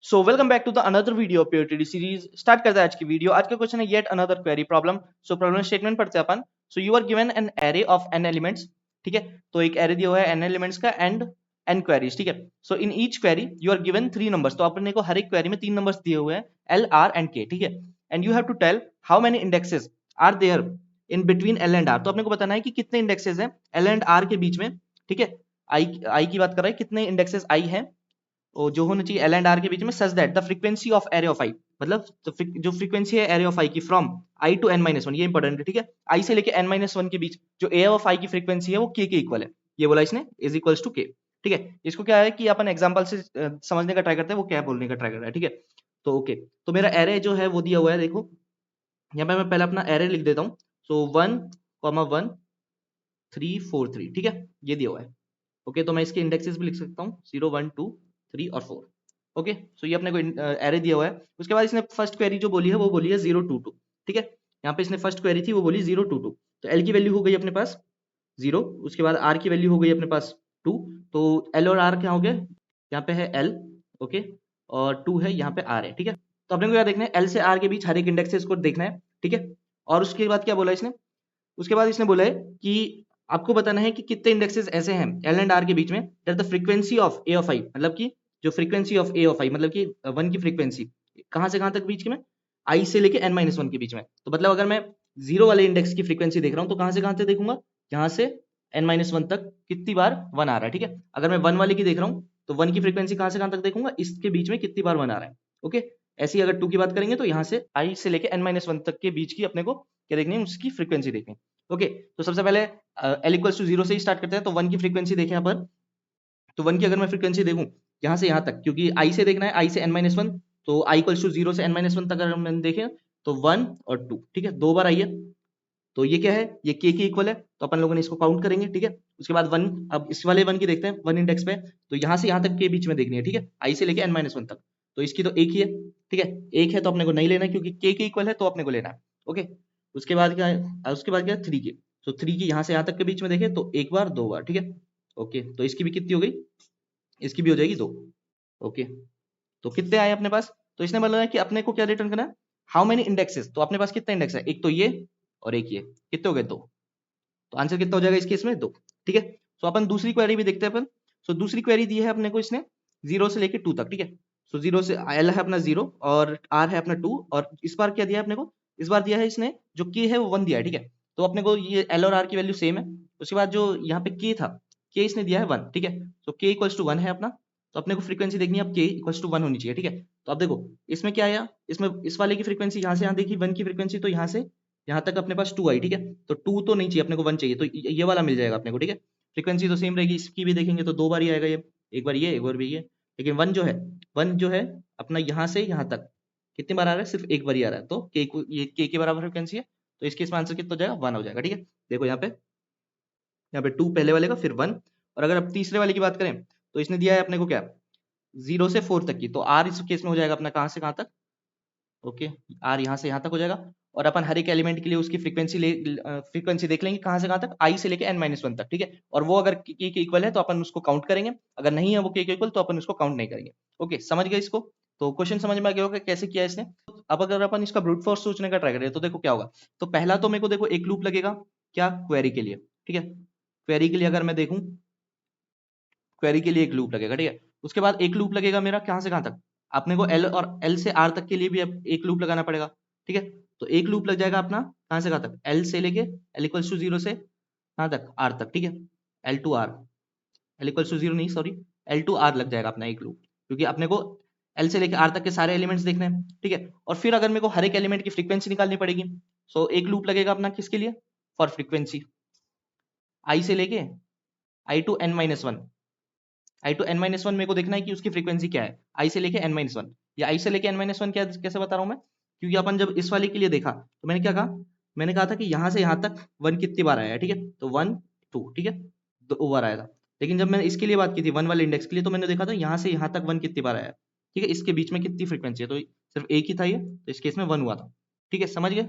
So welcome back to the another video POTD series. Start करते हैं आज की वीडियो। आज का क्वेश्चन है yet another query problem. So problem statement पढ़ते हैं अपन। So you are given an array of N elements, ठीक है। तो एक एरे दिया हुआ है एन एलिमेंट्स का एंड एन क्वेरीज, ठीक है। So in each query you are given 3 numbers. तो अपने को हर एक क्वेरी में 3 नंबर्स दिए हुए हैं एल आर एंड के, ठीक है। And you have to tell how many indexes are there in between L and R. तो अपने को बताना है कि कितने इंडेक्सेस हैं एल एंड आर के बीच में, ठीक है। आई की बात कर रहा है, कितने इंडेक्सेस आई हैं जो होना चाहिए एल एंड आर के बीच में, such that the frequency of array of I, मतलब जो फ्रीक्वेंसी है एरे ऑफ आई की from I to N minus one, ये इंपॉर्टेंट है, ठीक है। आई से लेके एन माइनस वन के बीच जो ए ऑफ आई की फ्रीक्वेंसी है वो के इक्वल है, ये बोला इसने, इज इक्वल्स टू के, ठीक है। इसको क्या है कि अपन एग्जांपल से समझने का ट्राई करते हैं वो क्या बोलने का ट्राई कर रहा है, ठीक है। तो ओके, तो मेरा एरे जो है वो दिया हुआ है, देखो यहाँ पे मैं पहले अपना एरे लिख देता हूँ। सो 1, 1, 3, 4, 3, ठीक है, ये दिया हुआ है। ओके, तो मैं इसके इंडेक्सेस भी लिख सकता हूँ 0, 1, 2, 3 और 4। ओके, सो ये अपने को एरे दिया हुआ है। उसके बाद इसने फर्स्ट क्वेरी जो बोली है वो बोली है 0, 2, 2, ठीक है। यहाँ पे इसने फर्स्ट क्वेरी थी वो बोली 0, 2, 2। तो एल की वैल्यू हो गई अपने पास 0, उसके बाद आर की वैल्यू हो गई अपने पास 2। तो एल और आर क्या हो गया, यहाँ पे है एल, ओके, और 2 है यहाँ पे आर है, ठीक है। तो अपने को क्या देखना है, एल से आर के बीच हर एक इंडेक्सेस को देखना है, ठीक है। और उसके बाद क्या बोला इसने, उसके बाद इसने बोला है कि आपको बताना है कि कितने इंडेक्सेस ऐसे हैं एल एंड आर के बीच में that the frequency of A of I, मतलब कि जो frequency of A of I मतलब कि वन की फ्रीक्वेंसी कहां से कहां तक बीच में, आई से लेके एन माइनस वन के बीच में। तो मतलब अगर मैं 0 वाले इंडेक्स की फ्रीक्वेंसी देख रहा हूं तो कहां से कहां तक देखूंगा, यहाँ से एन माइनस वन तक कितनी बार 1 आ रहा है, ठीक है। अगर मैं 1 वाले की देख रहा हूँ तो 1 की फ्रीक्वेंसी कहां से कहां तक देखूंगा, इसके बीच में कितनी बार 1 आ रहा है। ओके, ऐसे ही अगर 2 की बात करेंगे तो यहाँ से आई से लेके एन माइनस वन तक के बीच की अपने को क्या देखनी है, उसकी फ्रीक्वेंसी देखनी है। ओके, तो सबसे पहले एल इक्वल्स टू 0 से ही स्टार्ट करते हैं। तो 1 की फ्रीक्वेंसी देखें यहाँ पर, तो 1 की अगर मैं फ्रीक्वेंसी देखूं यहाँ से यहाँ तक, क्योंकि आई से देखना है, आई से एन माइनस वन, तो आई इक्वल्स टू 0 से एन माइनस वन तक अगर मैंने देखें तो 1 और 2, ठीक है, 2 बार आई है। तो ये क्या है, ये के इक्वल है, तो अपन लोगों ने इसको काउंट करेंगे, ठीक है। उसके बाद 1, अब इस वाले 1 की देखते हैं 1 इंडेक्स पे, तो यहाँ से यहाँ तक के बीच में देखनी है, ठीक है, आई से लेके एन माइनस वन तक। तो इसकी तो एक ही है, ठीक है, एक है तो अपने को नहीं लेना है क्योंकि के इक्वल है, तो अपने को लेना है। ओके, उसके बाद क्या है, उसके बाद क्या है 3 की। तो 3 की यहाँ से यहाँ तक के बीच में देखें तो एक बार 2 बार, ठीक है। ओके, तो इसकी भी कितनी हो गई, इसकी भी हो जाएगी 2। ओके, तो कितने आए अपने पास, तो इसने बोला है कि अपने को क्या रिटर्न करना है, हाउ मेनी इंडेक्सेस। तो अपने पास कितने इंडेक्स है, एक तो ये और एक ये, कितने हो गए 2। तो आंसर कितना हो जाएगा इस केस में 2, ठीक है। सो अपन दूसरी क्वेरी भी देखते हैं अपन। सो दूसरी क्वेरी दी है अपने को इसने 0 से लेके 2 तक, ठीक है। सो 0 से एल है अपना 0 और आर है अपना 2, और इस बार क्या दिया है अपने को, इस बार दिया है इसने जो के है वो 1 दिया है, ठीक है। तो अपने को ये एल और आर की वैल्यू सेम है। उसके बाद जो यहाँ पे के था, के इसने दिया है 1, ठीक है। सो के इक्वल्स टू 1 है अपना, तो अपने को फ्रीक्वेंसी देखनी है अब के इक्वल्स टू 1 होनी चाहिए, ठीक है। तो अब देखो इसमें क्या आया, इसमें इस वाले की फ्रीक्वेंसी यहाँ से यहाँ देखी 1 की फ्रीक्वेंसी, तो यहाँ से यहाँ तक अपने पास 2 आई, ठीक है। तो 2 तो नहीं चाहिए अपने को, 1 चाहिए, तो ये वाला मिल जाएगा अपने को, ठीक है। फ्रीक्वेंसी तो सेम रहेगी, इसकी भी देखेंगे तो 2 बार ही आएगा ये, एक बार ये एक बार भी ये। लेकिन 1 जो है अपना यहाँ से यहाँ तक कितनी बार आ रहा है, सिर्फ एक बार ही आ रहा है। तो ये के बराबर फ्रीक्वेंसी है, तो इसके इसमें आंसर कितना हो जाएगा, 1 हो जाएगा, ठीक है। देखो यहाँ पे 2 पहले वाले का, फिर 1। और अगर अब तीसरे वाले की बात करें तो इसने दिया है अपने को क्या, 0 से 4 तक की, तो आर इस केस में हो जाएगा अपना कहाँ से कहाँ तक, ओके, आर यहाँ से यहाँ तक हो जाएगा। और अपन हर एक एलिमेंट के लिए उसकी फ्रीक्वेंसी देख लेंगे कहाँ से कहाँ तक, आई से लेके एन माइनस वन तक, ठीक है। और वो अगर के इक्वल है तो अपन उसको काउंट करेंगे, अगर नहीं है वो के इक्वल तो अपन उसको काउंट नहीं करेंगे। ओके, समझ गए इसको। तो क्वेश्चन समझ में आ गया होगा कैसे किया इसने। अब अगर अपन इसका ब्रूट फोर्स सोचने का ट्राई करें तो देखो क्या होगा। तो पहला तो मेरे को देखो एक लूप लगेगा क्या, क्वेरी के लिए, ठीक है। क्वेरी के लिए अगर मैं देखूं, क्वेरी के लिए एक लूप लगेगा, ठीक है। उसके बाद एक लूप लगेगा मेरा कहां से कहां तक, अपने को एल और एल से आर तक के लिए भी एक लूप लगाना पड़ेगा, ठीक है। तो एक लूप लग जाएगा अपना कहां से कहां तक, एल से लेके एल इक्वल्स टू 0 से कहां तक, आर तक, ठीक है। L to R, L equals to 0 नहीं, सॉरी, एल टू आर लग जाएगा अपना एक लूप, क्योंकि अपने को एल से लेके आर तक के सारे एलिमेंट्स देखने हैं, ठीक है। और फिर अगर मेरे को हर एक एलिमेंट की फ्रीक्वेंसी निकालनी पड़ेगी, सो एक लूप लगेगा अपना किसके लिए, फॉर फ्रीक्वेंसी, आई से लेके I to N minus one, I to N minus one मेरे को देखना है कि उसकी फ्रीक्वेंसी क्या है, आई से लेके एन माइनस वन, या आई से लेके एन माइनस वन, क्या कैसे बता रहा हूं मैं, क्योंकि अपन जब इस वाले के लिए देखा तो मैंने क्या कहा, मैंने कहा था कि यहां से यहां तक 1 कितनी बार आया है, ठीक है। तो 1, 2, ठीक है, 2 बार आया था। लेकिन जब मैंने इसके लिए बात की थी 1 वाले इंडेक्स के लिए, तो मैंने देखा था यहाँ से यहाँ तक 1 कितनी बार आया है, ठीक है, इसके बीच में कितनी फ्रीक्वेंसी है, तो सिर्फ एक ही था ये, तो इस केस में 1 हुआ था, ठीक है, समझ गए।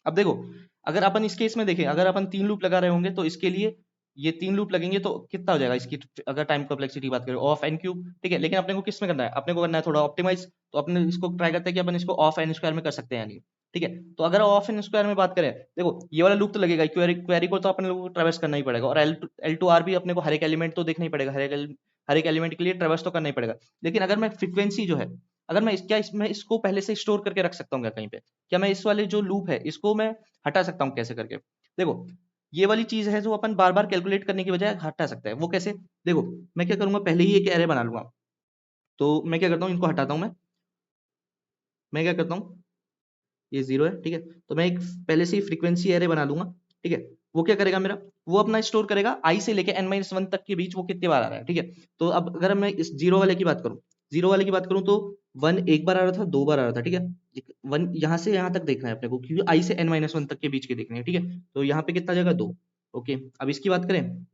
अब देखो अगर अपन इस केस में देखें, अगर अपन 3 लूप लगा रहे होंगे तो इसके लिए ये 3 लूप लगेंगे तो कितना हो जाएगा इसकी, अगर टाइम कॉम्प्लेक्सिटी बात करें, ऑफ एन क्यूब, ठीक है। लेकिन अपने को किस में करना है, अपने को करना है थोड़ा ऑप्टिमाइज, तो अपने इसको ट्राई करते हैं कि अपन इसको ऑफ एन स्क्वायर में कर सकते हैं, यानी ठीक है। तो अगर ऑफ एन स्क्वायर में बात करें, देखो ये वाला लूप तो लगेगा, क्वेरी को तो अपने लोगों को ट्रैवर्स करना ही पड़ेगा, और एल टू आर भी अपने को हर एक एलिमेंट तो देखना ही पड़ेगा, हर एक एलिमेंट के लिए ट्रैवर्स तो करना ही पड़ेगा। लेकिन अगर मैं फ्रीक्वेंसी जो है, अगर मैं क्या इसमें इसको पहले से स्टोर करके रख सकता हूँ क्या कहीं पे, क्या मैं इस वाले जो लूप है इसको मैं हटा सकता हूँ कैसे करके, देखो ये वाली चीज है जो अपन बार बार कैलकुलेट करने की बजाय हटा सकता है, वो कैसे, देखो मैं क्या करूंगा, पहले ही एक एरे बना लूंगा, तो मैं क्या करता हूँ, इनको हटाता हूँ मैं क्या करता हूँ, ये 0 है, ठीक है। तो मैं एक पहले से ही फ्रीक्वेंसी एरे बना लूंगा, ठीक है। वो क्या करेगा मेरा, वो अपना स्टोर करेगा आई से लेके n-1 तक के बीच वो कितनी बार आ रहा है, ठीक है। तो अब अगर मैं इस जीरो वाले की बात करूं, जीरो वाले की बात करूं तो 1 एक बार आ रहा था, 2 बार आ रहा था, ठीक है। 1 यहाँ से यहाँ तक देखना है अपने को, क्योंकि आई से n-1 तक के बीच के देखने हैं, ठीक है। तो यहाँ पे कितना जाएगा, 2। ओके, अब इसकी बात करें,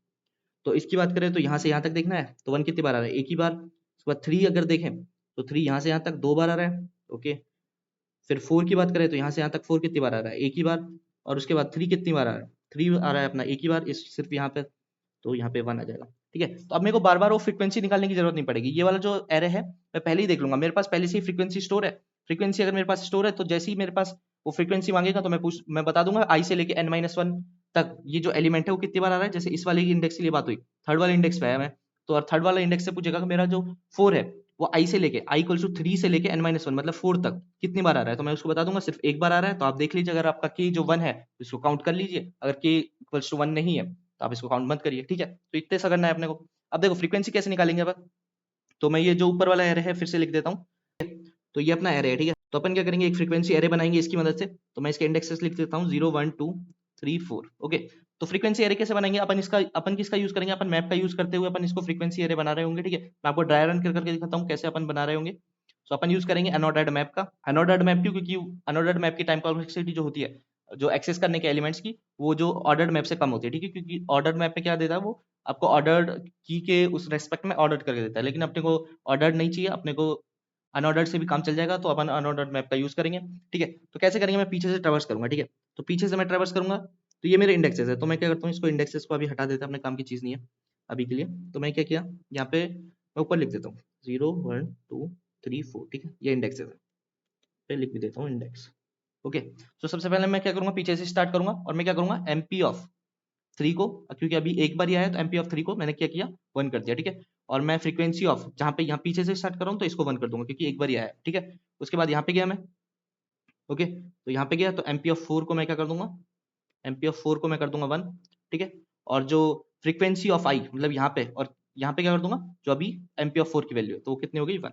तो इसकी बात करें तो यहाँ से यहाँ तक देखना है, तो 1 कितनी बार आ रहा है, एक ही बार। उसके बाद 3 अगर देखें तो 3 यहाँ से यहाँ तक 2 बार आ रहा है, ओके। फिर 4 की बात करें तो यहाँ से यहाँ तक 4 कितनी बार आ रहा है, एक ही बार। और उसके बाद 3 कितनी बार आ रहा है, 3 आ रहा है अपना एक ही बार, इस सिर्फ यहाँ पे, तो यहाँ पे 1 आ जाएगा, ठीक है। तो अब मेरे को बार बार वो फ्रीक्वेंसी निकालने की जरूरत नहीं पड़ेगी, ये वाला जो एरे है मैं पहले ही देख लूंगा, मेरे पास पहले से ही फ्रीक्वेंसी स्टोर है। फ्रीक्वेंसी अगर मेरे पास स्टोर है तो जैसे ही मेरे पास वो फ्रीक्वेंसी मांगेगा तो मैं बता दूंगा आई से लेके n-1 तक ये जो एलिमेंट है वो कितनी बार आ रहा है। जैसे इस वाले इंडेक्स के लिए बात हुई, थर्ड वाले इंडेक्स पे आया मैं, तो और थर्ड वाला इंडेक्स से पूछेगा कि मेरा जो 4 है वो आई से लेके आई इक्वल टू 3 से लेके n-1 मतलब 4 तक कितनी बार आ रहा है, तो मैं उसको बता दूंगा सिर्फ एक बार आ रहा है। तो आप देख लीजिए, अगर आपका k जो 1 है इसको काउंट कर लीजिए, अगर k इक्वल्स टू 1 नहीं है तो आप इसको काउंट मत करिए, ठीक है। तो इतने सा करना है अपने को। अब देखो फ्रीक्वेंसी कैसे निकालेंगे अब, तो मैं ये जो ऊपर वाला एरे है फिर से लिख देता हूँ, तो ये अपना एरे है, ठीक है। तो अपन क्या करेंगे, एक फ्रीक्वेंसी एरे बनाएंगे इसकी मदद से, तो मैं इसके इंडेक्सेस लिख देता हूँ 0 1 2 3 4, ओके। तो फ्रीक्वेंसी एरे कैसे बनाएंगे, अपन किसका यूज करेंगे, अपन मैप का यूज करते हुए अपन इसको फ्रीक्वेंसी एरे बना रहे होंगे, ठीक है। मैं आपको ड्राई रन कर करके दिखाता हूँ कैसे अपन बना रहे होंगे। तो अपन यूज करेंगे अनऑर्डर्ड मैप का, अनऑर्डर्ड मैप क्यों, क्योंकि अनऑर्डर्ड मैप की टाइम कॉम्प्लेक्सिटी जो होती है, जो एक्सेस करने के एलिमेंट्स की, वो जो ऑर्डर्ड मैप से कम होती है, ठीक है। क्योंकि ऑर्डर्ड मैप में क्या देता है, वो आपको ऑर्डर्ड की के उस रेस्पेक्ट में ऑर्डर करके देता है, लेकिन अपने को ऑर्डर्ड नहीं चाहिए, अपने को अनऑर्डर्ड से भी काम चल जाएगा, तो अपन अनऑर्डर्ड मैप का यूज करेंगे, ठीक है। तो कैसे करेंगे, मैं पीछे से ट्रैवर्स करूंगा, ठीक है। तो पीछे से मैं ट्रैवर्स करूंगा, तो ये मेरे इंडेक्सेस है, तो मैं क्या करता हूँ, इसको इंडेक्सेस को अभी हटा देता हूँ, अपने काम की चीज नहीं है अभी के लिए। तो मैं क्या किया, यहाँ पे मैं ऊपर लिख देता हूँ 0 1 2 3 4, ठीक है, ये इंडेक्सेस है, पे लिख भी देता हूँ इंडेक्स, ओके। तो सबसे पहले मैं क्या करूंगा, पीछे से स्टार्ट करूंगा, और मैं क्या करूंगा, एमपी ऑफ 3 को, क्योंकि अभी एक बार ही आया तो एमपी ऑफ 3 को मैंने क्या किया, 1 कर दिया, ठीक है। और मैं फ्रीक्वेंसी ऑफ जहां पे यहाँ पीछे से स्टार्ट कर रहा हूँ तो इसको 1 कर दूंगा, क्योंकि एक बार ही आया, ठीक है। उसके बाद यहाँ पे गया मैं, ओके। तो यहाँ पे गया तो एमपी ऑफ 4 को मैं क्या कर दूंगा, एमपी ऑफ 4 को मैं कर दूंगा 1, ठीक है। और जो फ्रीक्वेंसी ऑफ आई मतलब यहाँ पे, और यहाँ पे क्या कर दूंगा, जो अभी एमपी ऑफ 4 की वैल्यू है तो वो कितनी हो गई, 1,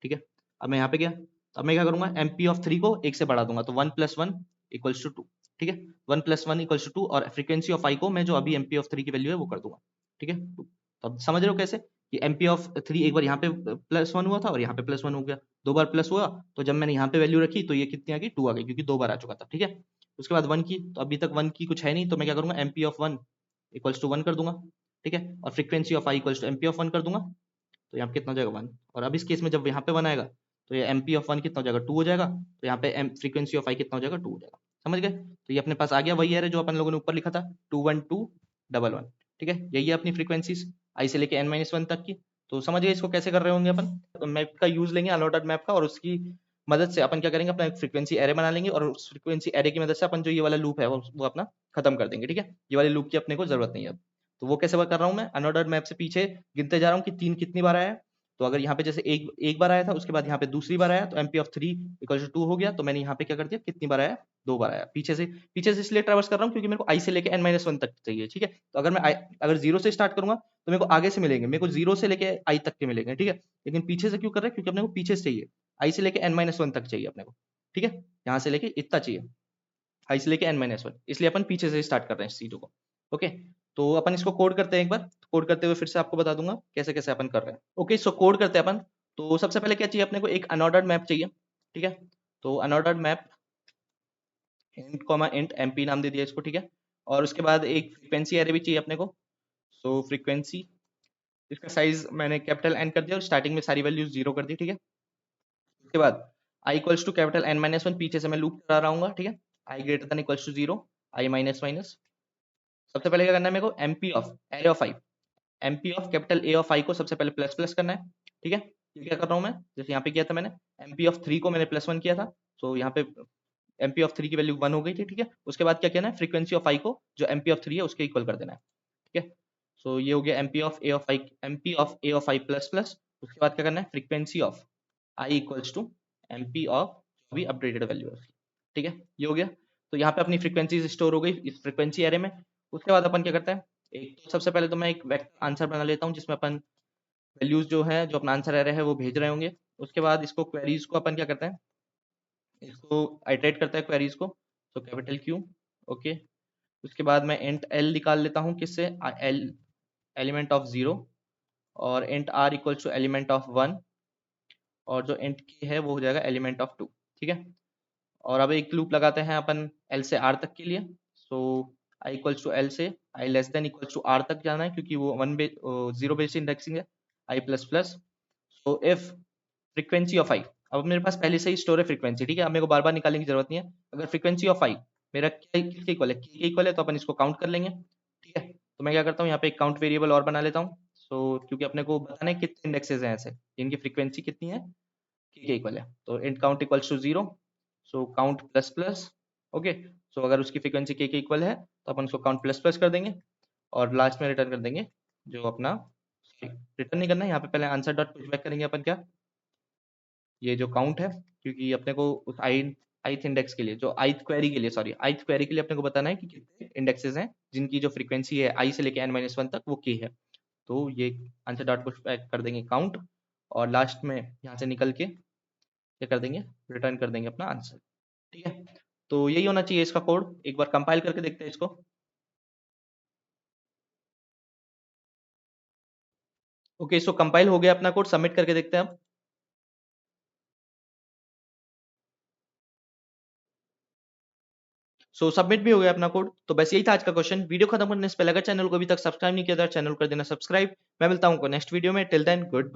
ठीक है। अब मैं यहाँ पे गया, तो अब मैं क्या करूंगा, एमपी ऑफ 3 को 1 से बढ़ा दूंगा, तो 1 + 1 इक्वल्स टू 2, ठीक है। 1 + 1 इक्वल्स टू 2, और फ्रीक्वेंसी ऑफ आई को मैं जो अभी एमपी ऑफ 3 की वैल्यू है वो कर दूंगा, ठीक है। तो अब समझ रहे हो कैसे, कि एमपी ऑफ 3 एक बार यहाँ पे +1 हुआ था और यहाँ पे +1 हो गया, 2 बार प्लस हुआ, तो जब मैंने यहाँ पे वैल्यू रखी तो ये कितनी आ गई, 2 आ गई, क्योंकि 2 बार आ चुका था, ठीक है। उसके बाद 1 की, तो अभी तक 1 की कुछ है नहीं, तो मैं क्या करूंगा, एमपी ऑफ 1 इक्वल्स टू 1 कर दूंगा, ठीक है। और frequency of I equals to MP of 1 कर दूंगा, तो यहाँ पे कितना हो जाएगा, 1। और अब इस केस में जब यहाँ पे 1 आएगा तो ये एमपी ऑफ 1 कितना हो जाएगा, 2 हो जाएगा, तो यहाँ पे फ्रीक्वेंसी ऑफ आई कितना हो जाएगा, 2 हो जाएगा, समझ गए। तो ये अपने पास आ गया, वही है जो अपन लोगों ने ऊपर लिखा था 2 1 2 1 1, ठीक है। यही है अपनी फ्रीक्वेंसीज आई से लेके n-1 तक की। तो समझ गए इसको कैसे कर रहे होंगे अपन, तो मैप का यूज लेंगे, अनऑर्डर्ड मैप का, और उसकी मदद से अपन क्या करेंगे, अपना एक फ्रीक्वेंसी एरे बना लेंगे, और उस फ्रीक्वेंसी एरे की मदद से अपन जो ये वाला लूप है वो अपना खत्म कर देंगे, ठीक है। ये वाले लूप की अपने को जरूरत नहीं है अब। तो वो कैसे कर रहा हूँ, मैं अनऑर्डर्ड मैप से पीछे गिनते जा रहा हूँ कि 3 कितनी बार आया है। तो अगर यहाँ पे जैसे एक बार आया था, उसके बाद यहाँ पे दूसरी बार आया, तो एमपी ऑफ 3 इक्वल टू 2 हो गया, तो मैंने यहाँ पे क्या कर दिया, कितनी बार आया, 2 बार आया, पीछे से इसलिए ट्रैवर्स कर रहा हूँ क्योंकि मेरे को आई से लेके n-1 तक चाहिए, ठीक है। तो अगर मैं अगर 0 से स्टार्ट करूंगा तो मेरे को आगे से मिलेंगे, मेरे को 0 से लेके आई तक के मिलेंगे, ठीक है। लेकिन पीछे से क्यों कर रहे हैं, क्योंकि अपने को पीछे से चाहिए, आई से लेके n-1 तक चाहिए अपने को, ठीक है। यहाँ से लेके इतना चाहिए, आई से लेके n-1, इसलिए अपन पीछे से स्टार्ट कर रहे हैं इस चीजों को, ओके। तो अपन इसको कोड करते हैं एक बार, कोड करते हुए फिर से आपको बता दूंगा कैसे कैसे अपन कर रहे हैं, ओके। सो कोड करते हैं अपन। तो सबसे पहले क्या चाहिए अपने को, एक अनऑर्डर्ड मैप चाहिए, ठीक है। तो unordered map int comma int MP नाम दे दिया इसको, ठीक है। और उसके बाद एक फ्रीक्वेंसी एरे भी चाहिए अपने को। सो फ्रीक्वेंसी, इसका साइज मैंने कैपिटल एन कर दिया और स्टार्टिंग में सारी वैल्यूज 0 कर दी, ठीक है। उसके बाद आई इक्वल्स टू कैपिटल n-1, पीछे से मैं लूप करा रहा हूँ, ठीक है। I greater than equals to 0, I minus minus सबसे पहले क्या करना है मेरे को, MP of array of I, MP of capital A of I को सबसे पहले प्लस प्लस करना है, ठीक है। ये क्या कर रहा हूँ मैं, जैसे यहाँ पे किया था मैंने, एमपी ऑफ 3 को मैंने +1 किया था, सो यहाँ पे एमपी ऑफ 3 की वैल्यू 1 हो गई थी, ठीक है। उसके बाद क्या करना है, फ्रीक्वेंसी ऑफ आई को जो एमपी ऑफ 3 है उसके इक्वल कर देना है, ठीक है। सो ये हो गया MP of A of I, MP of A of I plus plus, उसके बाद क्या करना है, frequency of I equals to MP of जो भी अपडेटेड वैल्यू है उसकी, ठीक है। ये हो गया, तो यहाँ पे अपनी फ्रीक्वेंसी स्टोर हो गई इस फ्रीक्वेंसी एरे में। उसके बाद अपन क्या करते हैं, एक तो सबसे पहले तो मैं एक वेक्टर आंसर बना लेता हूँ जिसमें अपन वैल्यूज जो है, जो अपना आंसर एरे है वो भेज रहे होंगे। उसके बाद इसको क्वेरीज को अपन क्या करते हैं, इसको आइटरेट करता है क्वेरीज को, तो कैपिटल क्यू, ओके। उसके बाद मैं इंट एल निकाल लेता हूँ, किससे, एल एलिमेंट ऑफ 0, और int R equals to element of 1, और जो इंट के है वो हो जाएगा एलिमेंट ऑफ 2, ठीक है। और अब एक लूप लगाते हैं अपन एल से आर तक के लिए। So I equals to L से I less than equals to R तक जाना है, क्योंकि वो 0 बेस्ड इंडेक्सिंग है, I plus plus. So if frequency of I, अब मेरे पास पहले से ही स्टोर है फ्रीक्वेंसी, ठीक है, अब मेरे को बार बार निकालने की जरूरत नहीं है। अगर फ्रीक्वेंसी ऑफ आई मेरा क्या किसके इक्वल है, के इक्वल है, तो अपन इसको काउंट कर लेंगे, ठीक है। तो मैं क्या करता हूँ, यहाँ पे एक काउंट वेरिएबल और बना लेता हूँ। सो क्योंकि अपने को बताना है कितने इंडेक्सेस हैं ऐसे जिनकी फ्रीक्वेंसी कितनी है, के इक्वल है, तो int count equals to 0, so count plus plus, okay. So अगर उसकी फ्रीक्वेंसी के इक्वल है तो अपन उसको काउंट प्लस प्लस कर देंगे, और लास्ट में रिटर्न कर देंगे जो अपना, रिटर्न नहीं करना है यहाँ पे, पहले आंसर डॉट पुशबैक करेंगे अपन क्या, ये जो काउंट है, क्योंकि अपने को उस ith इंडेक्स के लिए, जो ith क्वेरी के लिए, सॉरी ith क्वेरी के लिए अपने को बताना है कि कितने इंडेक्सेस हैं जिनकी जो फ्रीक्वेंसी है i से लेके n-1 तक वो k है। तो ये आंसर डॉट पुशबैक कर देंगे काउंट, और लास्ट में यहाँ से निकल के क्या कर देंगे, रिटर्न कर देंगे अपना आंसर, ठीक है। तो यही होना चाहिए इसका कोड, एक बार कंपाइल करके देखते हैं इसको। ओके, सो कंपाइल हो गया अपना कोड, सबमिट करके देखते हैं अब। सो सबमिट भी हो गया अपना कोड। तो बस यही था आज का क्वेश्चन। वीडियो खत्म करने से पहले अगर चैनल को अभी तक सब्सक्राइब नहीं किया था, चैनल कर देना सब्सक्राइब। मैं मिलता हूँ नेक्स्ट वीडियो में, टिल देन गुड बाय।